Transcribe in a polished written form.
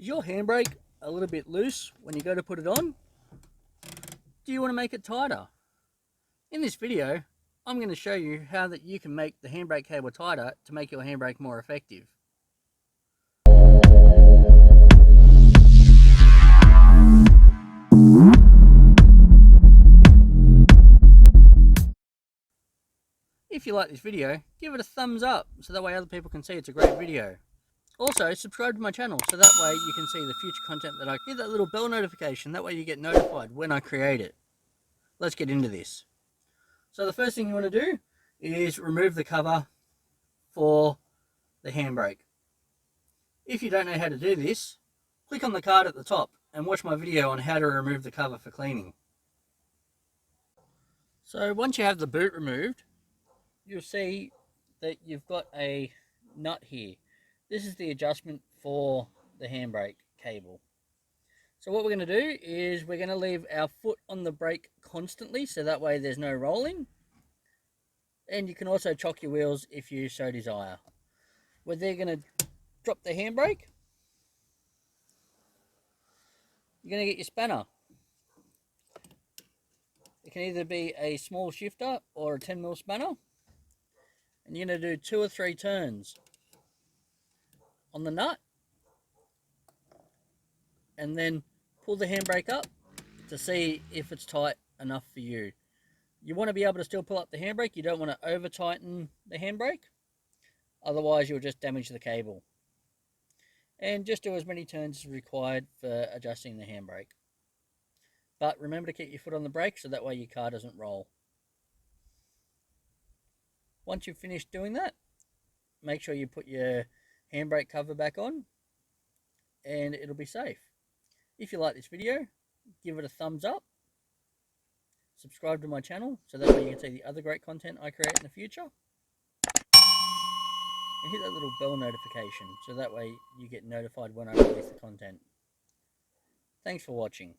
Is your handbrake a little bit loose when you go to put it on? Do you want to make it tighter? In this video, I'm going to show you how that you can make the handbrake cable tighter to make your handbrake more effective. If you like this video, give it a thumbs up so that way other people can see it's a great video. Also, subscribe to my channel so that way you can see the future content that I hit that little bell notification, that way you get notified when I create it. Let's get into this. So the first thing you want to do is remove the cover for the handbrake. If you don't know how to do this, click on the card at the top and watch my video on how to remove the cover for cleaning. So once you have the boot removed, you'll see that you've got a nut here. This is the adjustment for the handbrake cable. So what we're going to do is we're going to leave our foot on the brake constantly, so that way there's no rolling. And you can also chock your wheels if you so desire. We're then going to drop the handbrake. You're going to get your spanner. It can either be a small shifter or a 10mm spanner. And you're going to do 2 or 3 turns on the nut. And then pull the handbrake up to see if it's tight enough for you. You want to be able to still pull up the handbrake. You don't want to over tighten the handbrake. Otherwise you'll just damage the cable. And just do as many turns as required for adjusting the handbrake. But remember to keep your foot on the brake so that way your car doesn't roll. Once you've finished doing that, make sure you put your handbrake cover back on and it'll be safe. If you like this video, give it a thumbs up. Subscribe to my channel so that way you can see the other great content I create in the future. And hit that little bell notification so that way you get notified when I release the content. Thanks for watching.